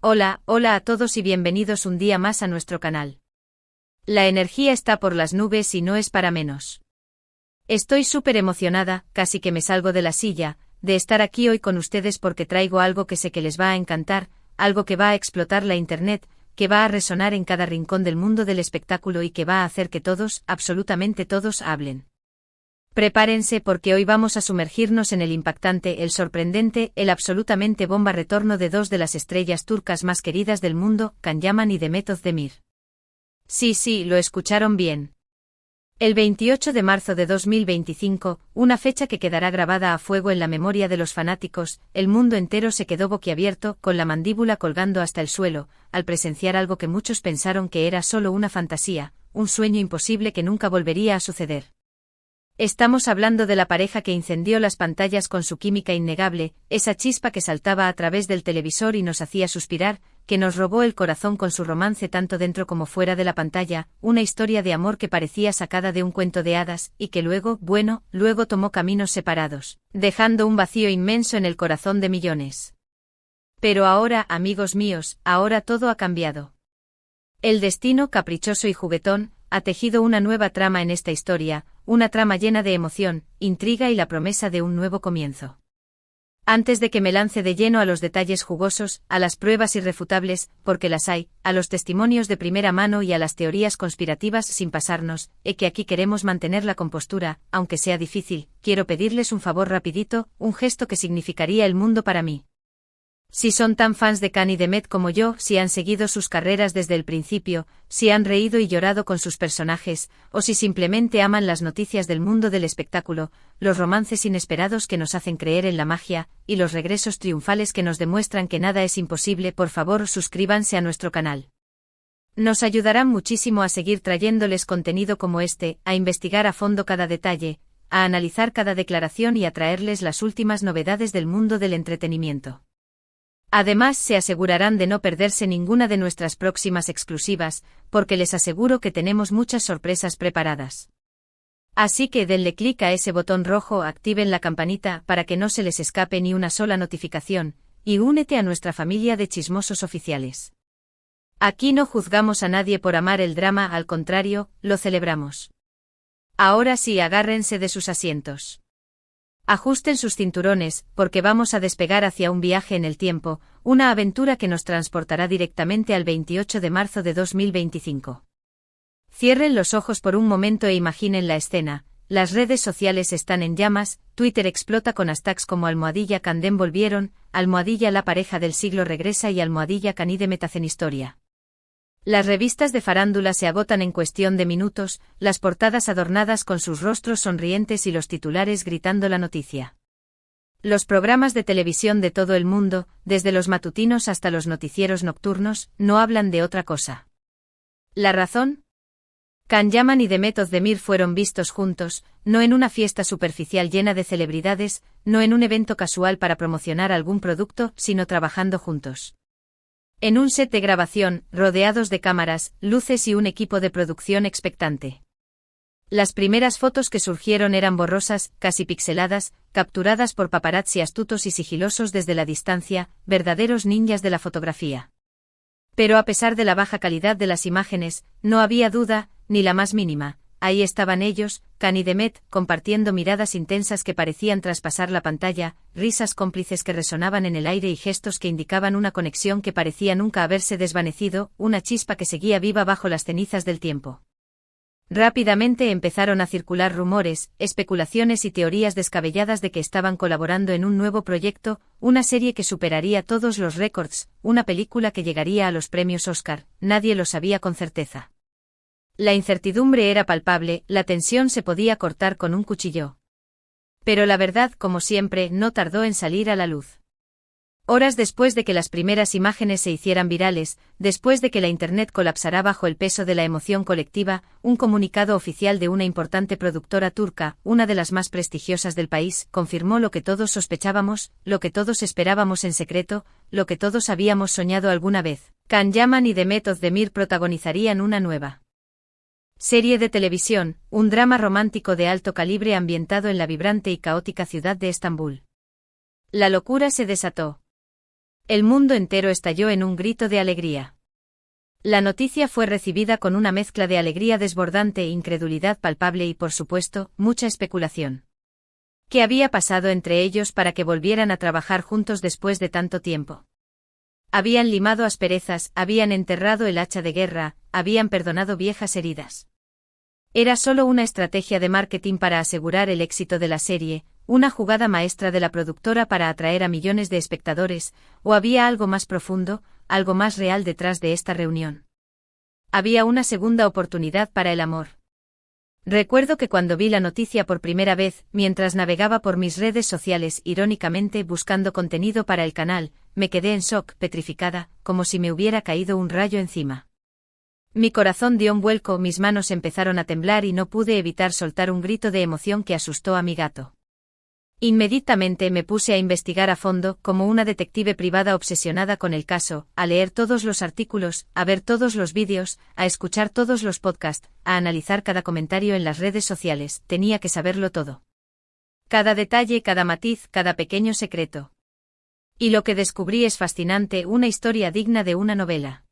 Hola, hola a todos y bienvenidos un día más a nuestro canal. La energía está por las nubes y no es para menos. Estoy súper emocionada, casi que me salgo de la silla, de estar aquí hoy con ustedes porque traigo algo que sé que les va a encantar, algo que va a explotar la internet, que va a resonar en cada rincón del mundo del espectáculo y que va a hacer que todos, absolutamente todos, hablen. Prepárense porque hoy vamos a sumergirnos en el impactante, el sorprendente, el absolutamente bomba retorno de dos de las estrellas turcas más queridas del mundo, Can Yaman y Demet Özdemir. Sí, lo escucharon bien. El 28 de marzo de 2025, una fecha que quedará grabada a fuego en la memoria de los fanáticos, el mundo entero se quedó boquiabierto, con la mandíbula colgando hasta el suelo, al presenciar algo que muchos pensaron que era solo una fantasía, un sueño imposible que nunca volvería a suceder. Estamos hablando de la pareja que incendió las pantallas con su química innegable, esa chispa que saltaba a través del televisor y nos hacía suspirar, que nos robó el corazón con su romance tanto dentro como fuera de la pantalla, una historia de amor que parecía sacada de un cuento de hadas, y que luego tomó caminos separados, dejando un vacío inmenso en el corazón de millones. Pero ahora, amigos míos, ahora todo ha cambiado. El destino, caprichoso y juguetón, ha tejido una nueva trama en esta historia, una trama llena de emoción, intriga y la promesa de un nuevo comienzo. Antes de que me lance de lleno a los detalles jugosos, a las pruebas irrefutables, porque las hay, a los testimonios de primera mano y a las teorías conspirativas sin pasarnos, que aquí queremos mantener la compostura, aunque sea difícil, quiero pedirles un favor rapidito, un gesto que significaría el mundo para mí. Si son tan fans de Can y Demet como yo, si han seguido sus carreras desde el principio, si han reído y llorado con sus personajes, o si simplemente aman las noticias del mundo del espectáculo, los romances inesperados que nos hacen creer en la magia, y los regresos triunfales que nos demuestran que nada es imposible, por favor suscríbanse a nuestro canal. Nos ayudarán muchísimo a seguir trayéndoles contenido como este, a investigar a fondo cada detalle, a analizar cada declaración y a traerles las últimas novedades del mundo del entretenimiento. Además, se asegurarán de no perderse ninguna de nuestras próximas exclusivas, porque les aseguro que tenemos muchas sorpresas preparadas. Así que denle clic a ese botón rojo, activen la campanita para que no se les escape ni una sola notificación, y únete a nuestra familia de chismosos oficiales. Aquí no juzgamos a nadie por amar el drama, al contrario, lo celebramos. Ahora sí, agárrense de sus asientos. Ajusten sus cinturones, porque vamos a despegar hacia un viaje en el tiempo, una aventura que nos transportará directamente al 28 de marzo de 2025. Cierren los ojos por un momento e imaginen la escena. Las redes sociales están en llamas, Twitter explota con hashtags como #Candem volvieron, #la pareja del siglo regresa y #Can y Demet hacen historia. Las revistas de farándula se agotan en cuestión de minutos, las portadas adornadas con sus rostros sonrientes y los titulares gritando la noticia. Los programas de televisión de todo el mundo, desde los matutinos hasta los noticieros nocturnos, no hablan de otra cosa. ¿La razón? Can Yaman y Demet Özdemir fueron vistos juntos, no en una fiesta superficial llena de celebridades, no en un evento casual para promocionar algún producto, sino trabajando juntos. En un set de grabación, rodeados de cámaras, luces y un equipo de producción expectante. Las primeras fotos que surgieron eran borrosas, casi pixeladas, capturadas por paparazzi astutos y sigilosos desde la distancia, verdaderos ninjas de la fotografía. Pero a pesar de la baja calidad de las imágenes, no había duda, ni la más mínima. Ahí estaban ellos, Can y Demet, compartiendo miradas intensas que parecían traspasar la pantalla, risas cómplices que resonaban en el aire y gestos que indicaban una conexión que parecía nunca haberse desvanecido, una chispa que seguía viva bajo las cenizas del tiempo. Rápidamente empezaron a circular rumores, especulaciones y teorías descabelladas de que estaban colaborando en un nuevo proyecto, una serie que superaría todos los récords, una película que llegaría a los premios Oscar, nadie lo sabía con certeza. La incertidumbre era palpable, la tensión se podía cortar con un cuchillo. Pero la verdad, como siempre, no tardó en salir a la luz. Horas después de que las primeras imágenes se hicieran virales, después de que la Internet colapsara bajo el peso de la emoción colectiva, un comunicado oficial de una importante productora turca, una de las más prestigiosas del país, confirmó lo que todos sospechábamos, lo que todos esperábamos en secreto, lo que todos habíamos soñado alguna vez. Can Yaman y Demet Özdemir protagonizarían una nueva serie de televisión, un drama romántico de alto calibre ambientado en la vibrante y caótica ciudad de Estambul. La locura se desató. El mundo entero estalló en un grito de alegría. La noticia fue recibida con una mezcla de alegría desbordante e incredulidad palpable y, por supuesto, mucha especulación. ¿Qué había pasado entre ellos para que volvieran a trabajar juntos después de tanto tiempo? Habían limado asperezas, habían enterrado el hacha de guerra, habían perdonado viejas heridas. Era solo una estrategia de marketing para asegurar el éxito de la serie, una jugada maestra de la productora para atraer a millones de espectadores, o había algo más profundo, algo más real detrás de esta reunión. Había una segunda oportunidad para el amor. Recuerdo que cuando vi la noticia por primera vez, mientras navegaba por mis redes sociales irónicamente buscando contenido para el canal, me quedé en shock, petrificada, como si me hubiera caído un rayo encima. Mi corazón dio un vuelco, mis manos empezaron a temblar y no pude evitar soltar un grito de emoción que asustó a mi gato. Inmediatamente me puse a investigar a fondo, como una detective privada obsesionada con el caso, a leer todos los artículos, a ver todos los vídeos, a escuchar todos los podcasts, a analizar cada comentario en las redes sociales, tenía que saberlo todo. Cada detalle, cada matiz, cada pequeño secreto. Y lo que descubrí es fascinante, una historia digna de una novela.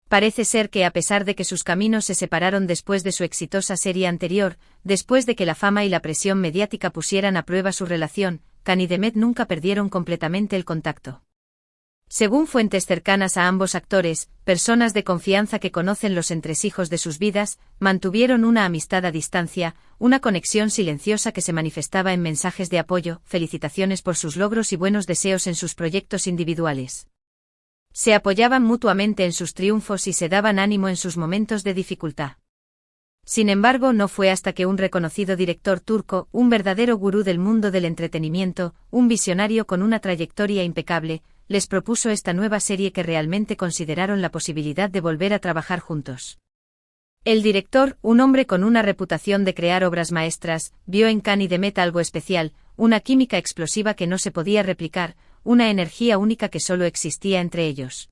Parece ser que a pesar de que sus caminos se separaron después de su exitosa serie anterior, después de que la fama y la presión mediática pusieran a prueba su relación, Khan y Demet nunca perdieron completamente el contacto. Según fuentes cercanas a ambos actores, personas de confianza que conocen los entresijos de sus vidas, mantuvieron una amistad a distancia, una conexión silenciosa que se manifestaba en mensajes de apoyo, felicitaciones por sus logros y buenos deseos en sus proyectos individuales. Se apoyaban mutuamente en sus triunfos y se daban ánimo en sus momentos de dificultad. Sin embargo, no fue hasta que un reconocido director turco, un verdadero gurú del mundo del entretenimiento, un visionario con una trayectoria impecable, les propuso esta nueva serie que realmente consideraron la posibilidad de volver a trabajar juntos. El director, un hombre con una reputación de crear obras maestras, vio en Khan y Demet algo especial, una química explosiva que no se podía replicar, una energía única que solo existía entre ellos.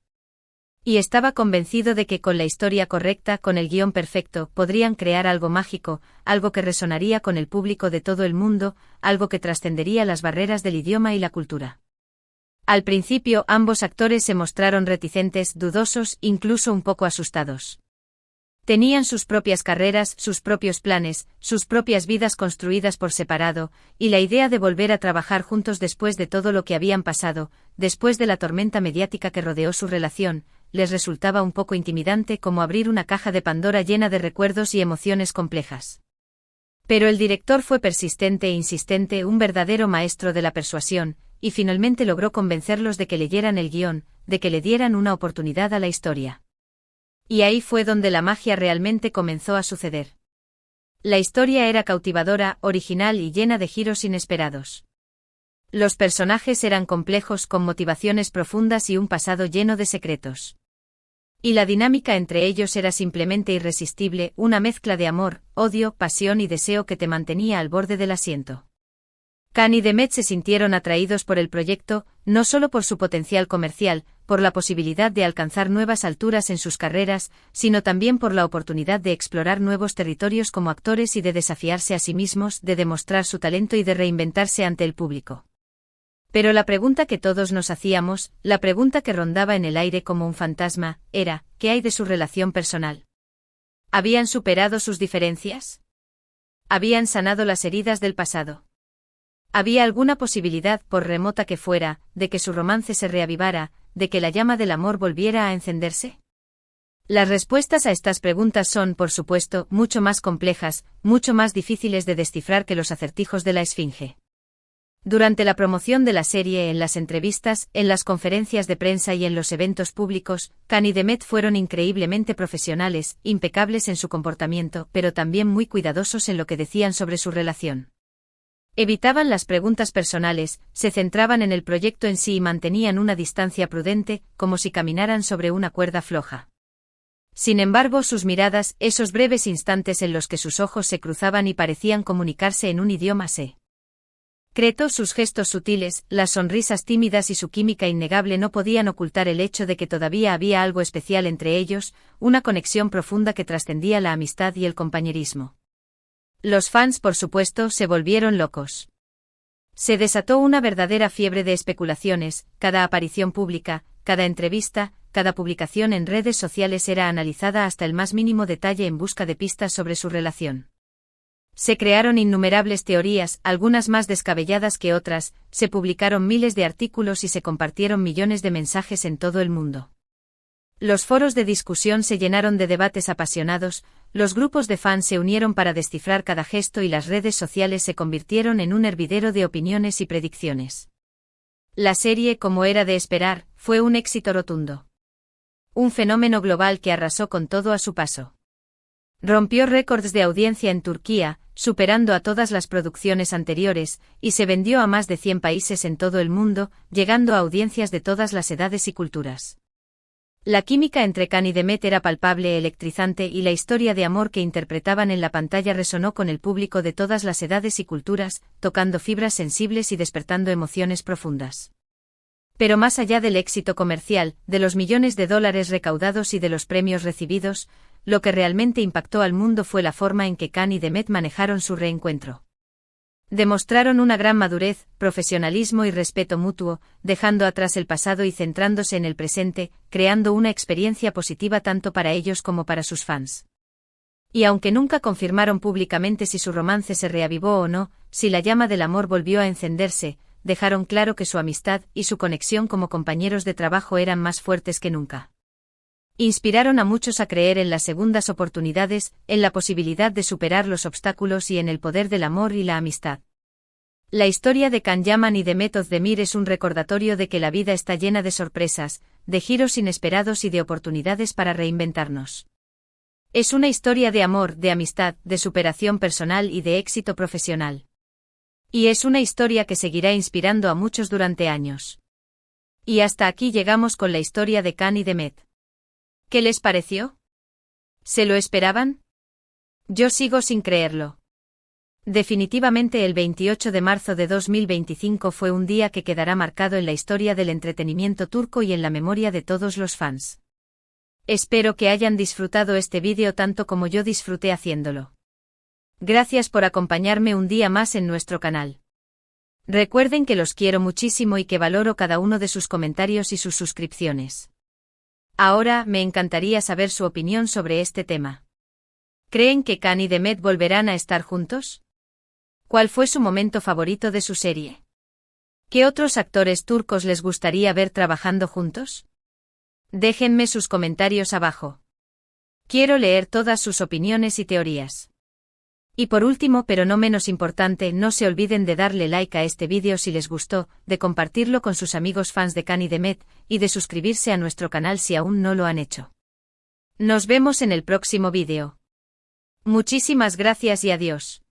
Y estaba convencido de que con la historia correcta, con el guión perfecto, podrían crear algo mágico, algo que resonaría con el público de todo el mundo, algo que trascendería las barreras del idioma y la cultura. Al principio, ambos actores se mostraron reticentes, dudosos, incluso un poco asustados. Tenían sus propias carreras, sus propios planes, sus propias vidas construidas por separado, y la idea de volver a trabajar juntos después de todo lo que habían pasado, después de la tormenta mediática que rodeó su relación, les resultaba un poco intimidante, como abrir una caja de Pandora llena de recuerdos y emociones complejas. Pero el director fue persistente e insistente, un verdadero maestro de la persuasión, y finalmente logró convencerlos de que leyeran el guión, de que le dieran una oportunidad a la historia. Y ahí fue donde la magia realmente comenzó a suceder. La historia era cautivadora, original y llena de giros inesperados. Los personajes eran complejos, con motivaciones profundas y un pasado lleno de secretos. Y la dinámica entre ellos era simplemente irresistible, una mezcla de amor, odio, pasión y deseo que te mantenía al borde del asiento. Khan y Demet se sintieron atraídos por el proyecto, no solo por su potencial comercial, por la posibilidad de alcanzar nuevas alturas en sus carreras, sino también por la oportunidad de explorar nuevos territorios como actores y de desafiarse a sí mismos, de demostrar su talento y de reinventarse ante el público. Pero la pregunta que todos nos hacíamos, la pregunta que rondaba en el aire como un fantasma, era, ¿qué hay de su relación personal? ¿Habían superado sus diferencias? ¿Habían sanado las heridas del pasado? ¿Había alguna posibilidad, por remota que fuera, de que su romance se reavivara, de que la llama del amor volviera a encenderse? Las respuestas a estas preguntas son, por supuesto, mucho más complejas, mucho más difíciles de descifrar que los acertijos de la Esfinge. Durante la promoción de la serie, en las entrevistas, en las conferencias de prensa y en los eventos públicos, Khan y Demet fueron increíblemente profesionales, impecables en su comportamiento, pero también muy cuidadosos en lo que decían sobre su relación. Evitaban las preguntas personales, se centraban en el proyecto en sí y mantenían una distancia prudente, como si caminaran sobre una cuerda floja. Sin embargo, sus miradas, esos breves instantes en los que sus ojos se cruzaban y parecían comunicarse en un idioma secreto, sus gestos sutiles, las sonrisas tímidas y su química innegable no podían ocultar el hecho de que todavía había algo especial entre ellos, una conexión profunda que trascendía la amistad y el compañerismo. Los fans, por supuesto, se volvieron locos. Se desató una verdadera fiebre de especulaciones, cada aparición pública, cada entrevista, cada publicación en redes sociales era analizada hasta el más mínimo detalle en busca de pistas sobre su relación. Se crearon innumerables teorías, algunas más descabelladas que otras, se publicaron miles de artículos y se compartieron millones de mensajes en todo el mundo. Los foros de discusión se llenaron de debates apasionados, los grupos de fans se unieron para descifrar cada gesto y las redes sociales se convirtieron en un hervidero de opiniones y predicciones. La serie, como era de esperar, fue un éxito rotundo. Un fenómeno global que arrasó con todo a su paso. Rompió récords de audiencia en Turquía, superando a todas las producciones anteriores, y se vendió a más de 100 países en todo el mundo, llegando a audiencias de todas las edades y culturas. La química entre Can y Demet era palpable, electrizante, y la historia de amor que interpretaban en la pantalla resonó con el público de todas las edades y culturas, tocando fibras sensibles y despertando emociones profundas. Pero más allá del éxito comercial, de los millones de dólares recaudados y de los premios recibidos, lo que realmente impactó al mundo fue la forma en que Can y Demet manejaron su reencuentro. Demostraron una gran madurez, profesionalismo y respeto mutuo, dejando atrás el pasado y centrándose en el presente, creando una experiencia positiva tanto para ellos como para sus fans. Y aunque nunca confirmaron públicamente si su romance se reavivó o no, si la llama del amor volvió a encenderse, dejaron claro que su amistad y su conexión como compañeros de trabajo eran más fuertes que nunca. Inspiraron a muchos a creer en las segundas oportunidades, en la posibilidad de superar los obstáculos y en el poder del amor y la amistad. La historia de Can Yaman y Demet Özdemir es un recordatorio de que la vida está llena de sorpresas, de giros inesperados y de oportunidades para reinventarnos. Es una historia de amor, de amistad, de superación personal y de éxito profesional. Y es una historia que seguirá inspirando a muchos durante años. Y hasta aquí llegamos con la historia de Can y Demet. ¿Qué les pareció? ¿Se lo esperaban? Yo sigo sin creerlo. Definitivamente el 28 de marzo de 2025 fue un día que quedará marcado en la historia del entretenimiento turco y en la memoria de todos los fans. Espero que hayan disfrutado este vídeo tanto como yo disfruté haciéndolo. Gracias por acompañarme un día más en nuestro canal. Recuerden que los quiero muchísimo y que valoro cada uno de sus comentarios y sus suscripciones. Ahora, me encantaría saber su opinión sobre este tema. ¿Creen que Can y Demet volverán a estar juntos? ¿Cuál fue su momento favorito de su serie? ¿Qué otros actores turcos les gustaría ver trabajando juntos? Déjenme sus comentarios abajo. Quiero leer todas sus opiniones y teorías. Y por último, pero no menos importante, no se olviden de darle like a este vídeo si les gustó, de compartirlo con sus amigos fans de Can y Demet, y de suscribirse a nuestro canal si aún no lo han hecho. Nos vemos en el próximo vídeo. Muchísimas gracias y adiós.